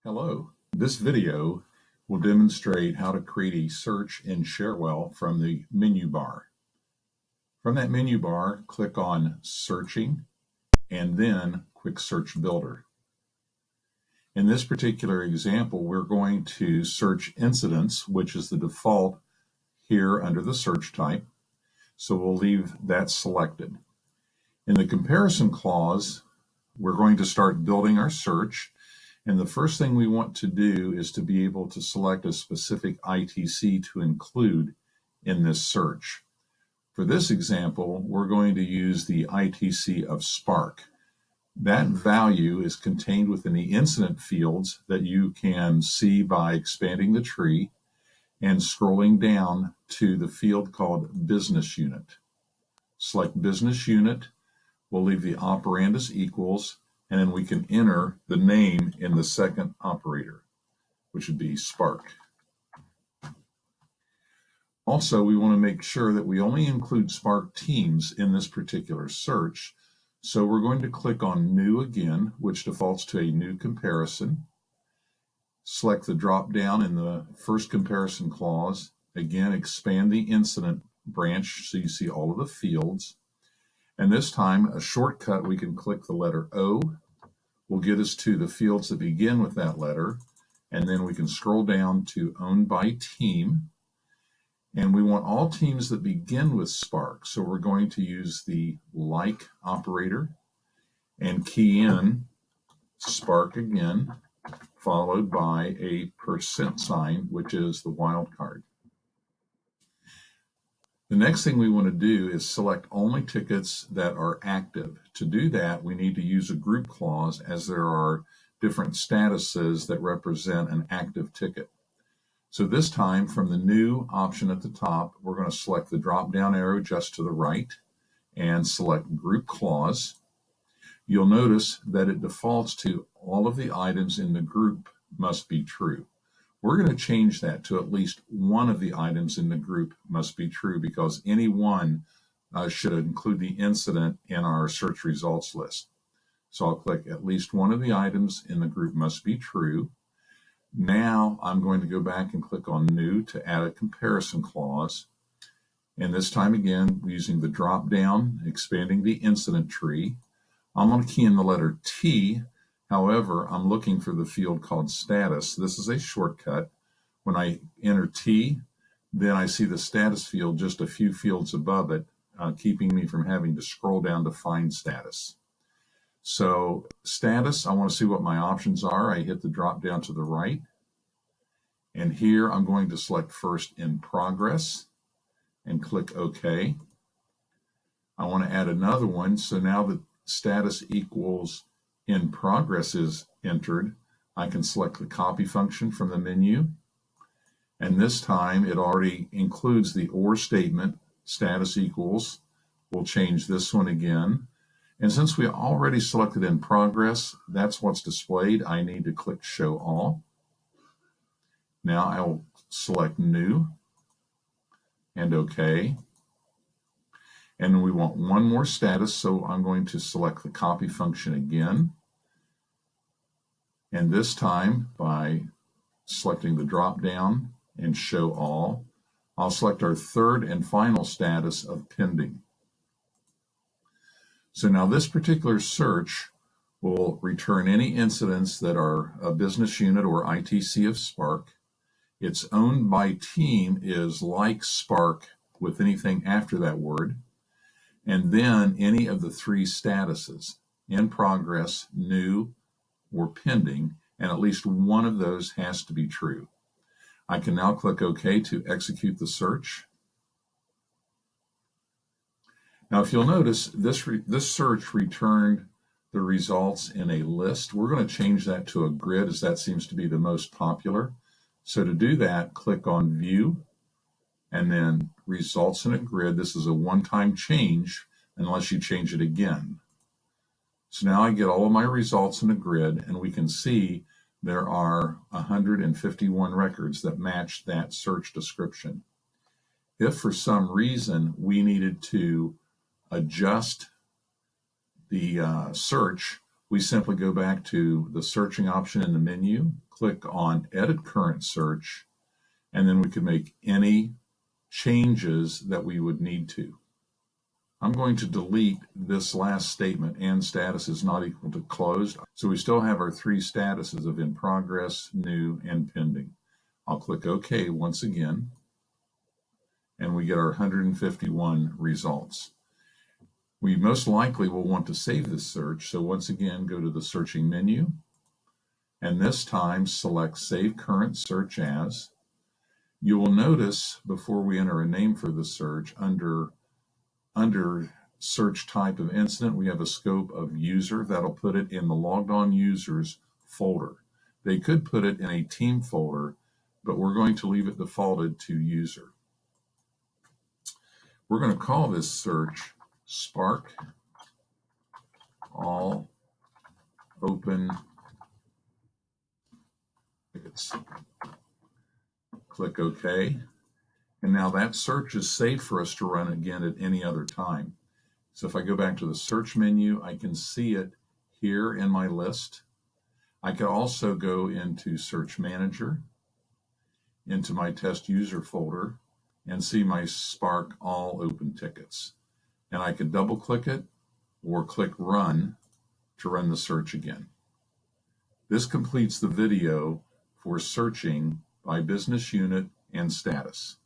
Hello. This video will demonstrate how to create a search in Cherwell from the menu bar. From that menu bar, click on Searching and then Quick Search Builder. In this particular example, we're going to search incidents, which is the default here under the search type. So we'll leave that selected. In the comparison clause, we're going to start building our search. And the first thing we want to do is to be able to select a specific ITC to include in this search. For this example, we're going to use the ITC of Spark. That value is contained within the incident fields that you can see by expanding the tree and scrolling down to the field called Business Unit. Select Business Unit. We'll leave the operand as equals, and then we can enter the name in the second operator, which would be Spark. Also, we want to make sure that we only include Spark teams in this particular search. So we're going to click on New again, which defaults to a new comparison. Select the drop down in the first comparison clause. Again, expand the incident branch so you see all of the fields. And this time, a shortcut, we can click the letter O. Will get us to the fields that begin with that letter. And then we can scroll down to Owned by Team. And we want all teams that begin with Spark. So we're going to use the like operator and key in Spark again, followed by a %, which is the wildcard. The next thing we want to do is select only tickets that are active. To do that, we need to use a group clause as there are different statuses that represent an active ticket. So this time, from the new option at the top, we're going to select the drop-down arrow just to the right and select Group Clause. You'll notice that it defaults to all of the items in the group must be true. We're going to change that to at least one of the items in the group must be true because any one should include the incident in our search results list. So I'll click at least one of the items in the group must be true. Now I'm going to go back and click on New to add a comparison clause. And this time again, using the drop down, expanding the incident tree, I'm going to key in the letter T. However, I'm looking for the field called status. This is a shortcut. When I enter T, then I see the status field just a few fields above it, keeping me from having to scroll down to find status. So status, I want to see what my options are. I hit the drop down to the right. And here I'm going to select first in progress and click OK. I want to add another one. So now that status equals in progress is entered, I can select the copy function from the menu. And this time it already includes the or statement, status equals. We'll change this one again. And since we already selected in progress, that's what's displayed. I need to click Show All. Now I will select New and OK. And we want one more status, so I'm going to select the copy function again. And this time, by selecting the drop down and Show All, I'll select our third and final status of pending. So now this particular search will return any incidents that are a business unit or ITC of Spark. It's owned by team is like Spark with anything after that word. And then any of the three statuses, in progress, new, or pending, and at least one of those has to be true. I can now click OK to execute the search. Now, if you'll notice, this search returned the results in a list. We're going to change that to a grid as that seems to be the most popular. So to do that, click on View and then Results in a Grid. This is a one-time change unless you change it again. So now I get all of my results in a grid, and we can see there are 151 records that match that search description. If for some reason we needed to adjust the search, we simply go back to the searching option in the menu, click on Edit Current Search, and then we can make any changes that we would need to. I'm going to delete this last statement, and status is not equal to closed. So we still have our three statuses of in progress, new, and pending. I'll click OK once again, and we get our 151 results. We most likely will want to save this search. So once again, go to the searching menu, and this time select Save Current Search As. You will notice before we enter a name for the search, under search type of incident, we have a scope of user. That'll put it in the logged on users folder. They could put it in a team folder, but we're going to leave it defaulted to user. We're going to call this search Spark All Open Tickets. Click OK. And now that search is safe for us to run again at any other time. So if I go back to the search menu, I can see it here in my list. I could also go into Search Manager, into my test user folder, and see my Spark All Open Tickets. And I could double click it or click Run to run the search again. This completes the video for searching by business unit and status.